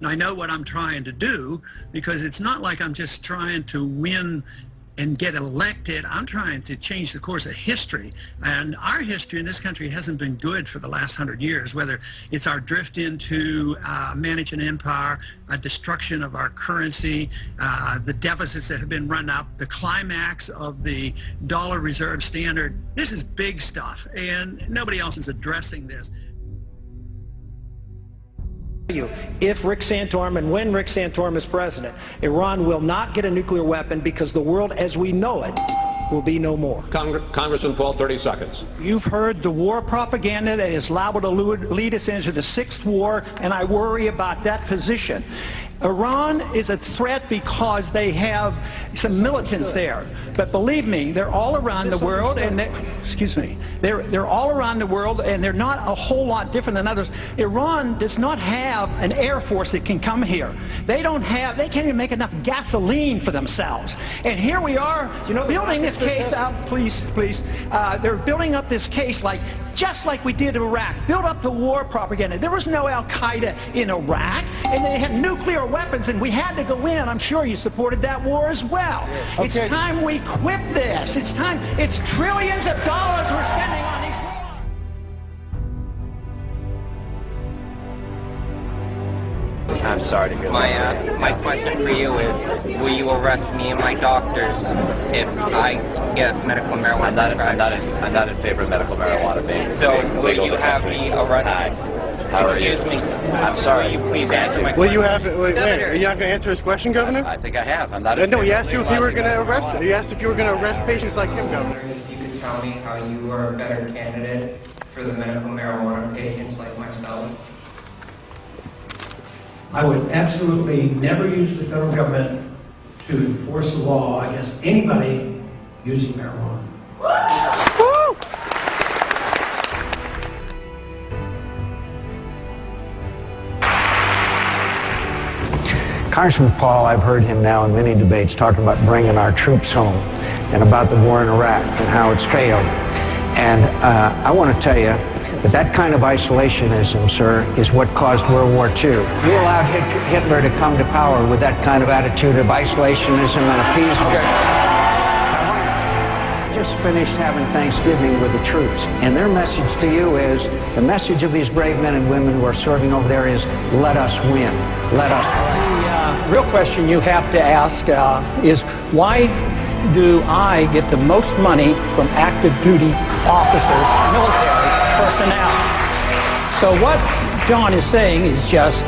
And I know what I'm trying to do, because it's not like I'm just trying to win and get elected. I'm trying to change the course of history. And our history in this country hasn't been good for the last 100 years, whether it's our drift into managing empire, a destruction of our currency, the deficits that have been run up, the climax of the dollar reserve standard. This is big stuff, and nobody else is addressing this. If Rick Santorum and when Rick Santorum is president, Iran will not get a nuclear weapon, because the world as we know it will be no more. Congressman Paul, 30 seconds. You've heard the war propaganda that is liable to lead us into the sixth war, and I worry about that position. Iran is a threat because they have some militants there, but believe me, they're all around the world, and they're all around the world, and they're not a whole lot different than others. Iran does not have an air force that can come here. They can't even make enough gasoline for themselves. And here we are, building this case up. Please, they're building up this case just like we did in Iraq. Build up the war propaganda. There was no Al-Qaeda in Iraq, and they had nuclear weapons, and we had to go in. I'm sure you supported that war as well. Okay. It's time we quit this. It's time. It's trillions of dollars we're spending on these wars. I'm sorry to hear that. My question for you is, will you arrest me and my doctors if I get medical marijuana prescribed? I'm not in favor of medical marijuana being So will you have me arrested? How are you? Excuse me. I'm sorry. Will you please answer my question? Will you have? Wait, are you not going to answer his question, Governor? I think I have. I'm not. No, he asked you if you were going to arrest. He asked if you were going to arrest patients like him, Governor. If you could tell me how you are a better candidate for the medical marijuana patients like myself. I would absolutely never use the federal government to enforce a law against anybody using marijuana. Congressman Paul, I've heard him now in many debates talking about bringing our troops home and about the war in Iraq and how it's failed. And I want to tell you that kind of isolationism, sir, is what caused World War II. You allowed Hitler to come to power with that kind of attitude of isolationism and appeasement. Okay. Just finished having Thanksgiving with the troops, and their message to you is, the message of these brave men and women who are serving over there is, let us win. Let us win. The real question you have to ask is, why do I get the most money from active duty officers, military personnel? So what John is saying is just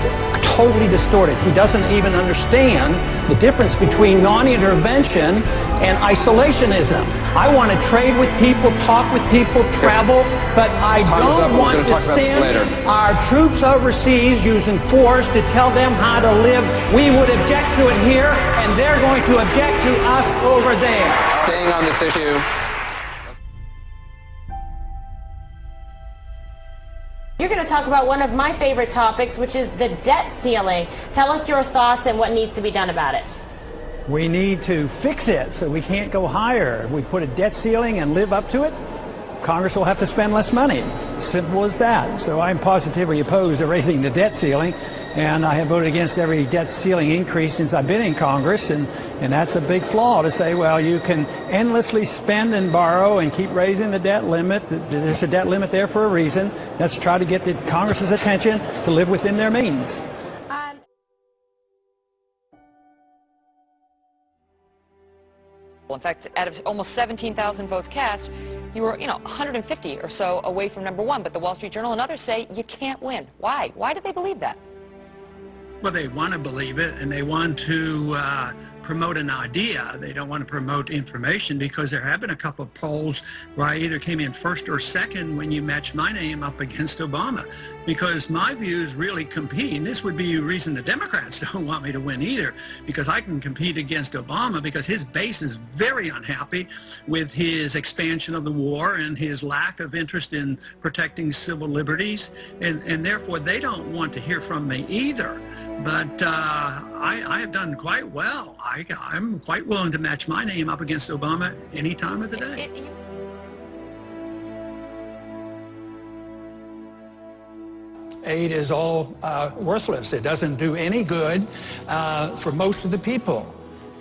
totally distorted. He doesn't even understand the difference between non-intervention and isolationism. I want to trade with people, talk with people, travel, but I don't want to send our troops overseas using force to tell them how to live. We would object to it here, and they're going to object to us over there. Staying on this issue. You're going to talk about one of my favorite topics, which is the debt ceiling. Tell us your thoughts and what needs to be done about it. We need to fix it so we can't go higher. If we put a debt ceiling and live up to it, Congress will have to spend less money. Simple as that. So I'm positively opposed to raising the debt ceiling, and I have voted against every debt ceiling increase since I've been in Congress, and that's a big flaw to say, well, you can endlessly spend and borrow and keep raising the debt limit. There's a debt limit there for a reason. Let's try to get the Congress's attention to live within their means. In fact, out of almost 17,000 votes cast, you were, 150 or so away from number one. But the Wall Street Journal and others say you can't win. Why? Why do they believe that? Well, they want to believe it, and they want to promote an idea. They don't want to promote information, because there have been a couple of polls where I either came in first or second when you matched my name up against Obama, because my views really compete. And this would be a reason the Democrats don't want me to win either, because I can compete against Obama, because his base is very unhappy with his expansion of the war and his lack of interest in protecting civil liberties, and therefore they don't want to hear from me either. But I have done quite well. I'm quite willing to match my name up against Obama any time of the day. aid is all worthless. It doesn't do any good for most of the people.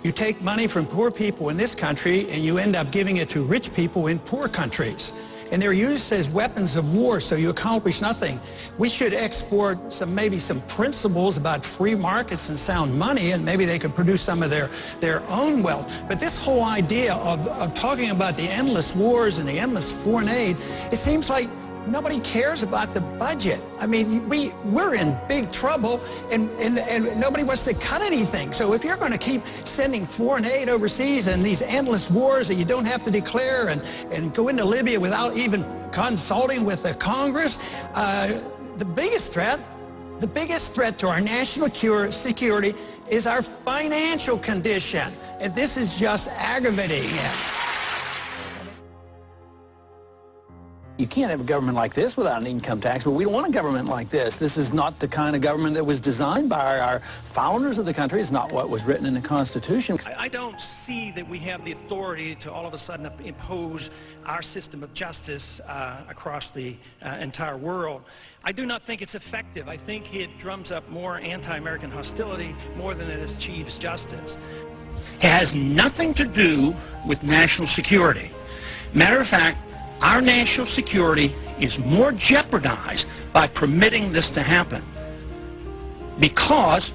You take money from poor people in this country and you end up giving it to rich people in poor countries. And they're used as weapons of war, so you accomplish nothing. We should export maybe some principles about free markets and sound money, and maybe they could produce some of their own wealth. But this whole idea of talking about the endless wars and the endless foreign aid, it seems like nobody cares about the budget. I mean, we're in big trouble, and nobody wants to cut anything. So if you're going to keep sending foreign aid overseas and these endless wars that you don't have to declare and go into Libya without even consulting with the Congress, the biggest threat to our national security is our financial condition. And this is just aggravating it. You can't have a government like this without an income tax, but we don't want a government like this. This is not the kind of government that was designed by our founders of the country. It's not what was written in the Constitution. I don't see that we have the authority to all of a sudden impose our system of justice across the entire world. I do not think it's effective. I think it drums up more anti-American hostility more than it achieves justice. It has nothing to do with national security. Matter of fact, our national security is more jeopardized by permitting this to happen because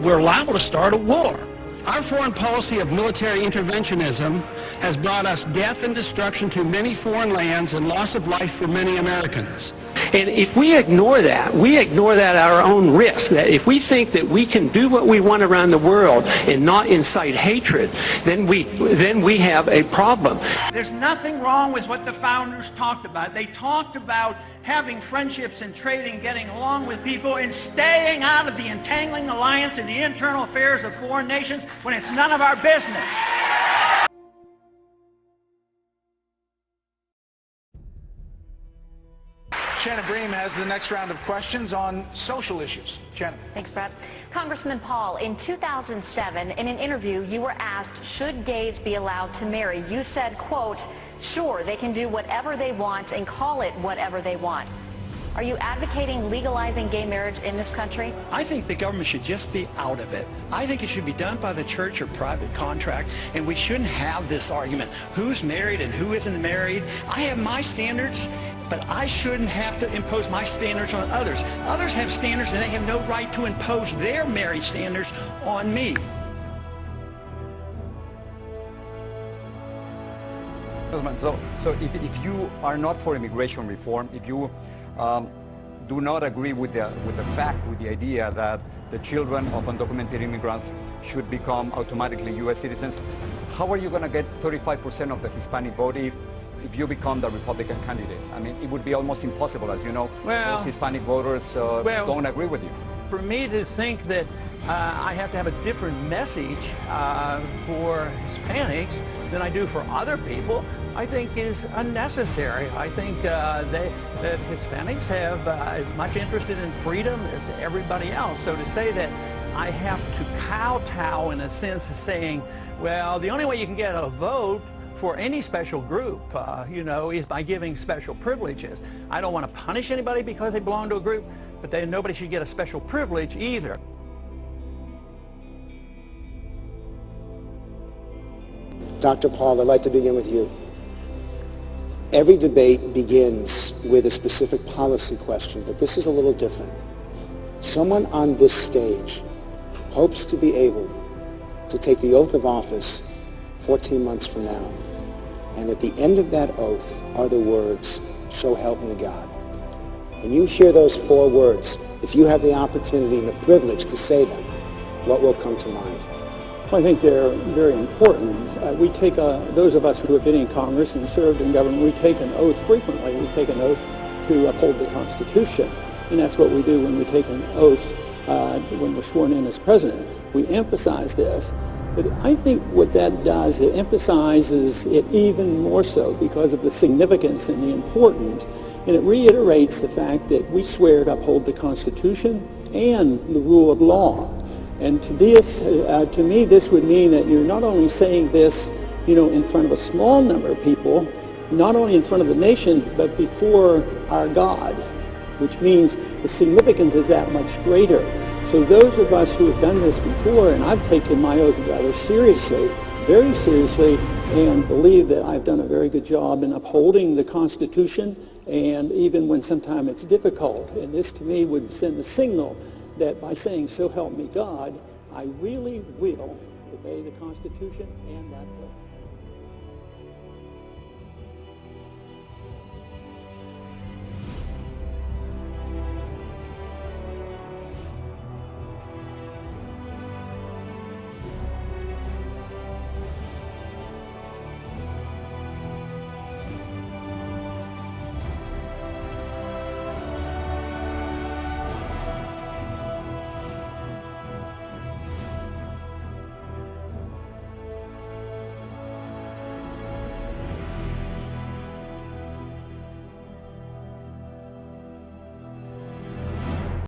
we're liable to start a war. Our foreign policy of military interventionism has brought us death and destruction to many foreign lands and loss of life for many Americans. And if we ignore that at our own risk, that if we think that we can do what we want around the world and not incite hatred, then we have a problem. There's nothing wrong with what the founders talked about. They talked about having friendships and trading, getting along with people, and staying out of the entangling alliance in the internal affairs of foreign nations when it's none of our business. Shannon Bream has the next round of questions on social issues. Shannon. Thanks, Brad. Congressman Paul, in 2007, in an interview, you were asked, should gays be allowed to marry? You said, quote, sure, they can do whatever they want and call it whatever they want. Are you advocating legalizing gay marriage in this country? I think the government should just be out of it. I think it should be done by the church or private contract, and we shouldn't have this argument. Who's married and who isn't married? I have my standards, but I shouldn't have to impose my standards on others. Others have standards, and they have no right to impose their marriage standards on me. So if you are not for immigration reform, if you do not agree with the idea that the children of undocumented immigrants should become automatically U.S. citizens, how are you going to get 35% of the Hispanic vote if you become the Republican candidate? I mean, it would be almost impossible, as you know. Most Hispanic voters don't agree with you. For me to think that I have to have a different message for Hispanics than I do for other people, I think is unnecessary. I think that Hispanics have as much interested in freedom as everybody else. So to say that I have to kowtow in a sense of saying, well, the only way you can get a vote for any special group, is by giving special privileges. I don't want to punish anybody because they belong to a group, but nobody should get a special privilege either. Dr. Paul, I'd like to begin with you. Every debate begins with a specific policy question, but this is a little different. Someone on this stage hopes to be able to take the oath of office 14 months from now. And at the end of that oath are the words, "So help me God." When you hear those 4 words, if you have the opportunity and the privilege to say them, what will come to mind? I think they're very important. We take, those of us who have been in Congress and served in government, we take an oath frequently. We take an oath to uphold the Constitution. And that's what we do when we take an oath when we're sworn in as president. We emphasize this. But I think what that does, it emphasizes it even more so because of the significance and the importance. And it reiterates the fact that we swear to uphold the Constitution and the rule of law. And to me, this would mean that you're not only saying this, in front of a small number of people, not only in front of the nation, but before our God. which means the significance is that much greater. So those of us who have done this before, and I've taken my oath rather seriously, very seriously, and believe that I've done a very good job in upholding the Constitution, and even when sometimes it's difficult. And this to me would send a signal that by saying, "So help me God," I really will obey the Constitution and that law.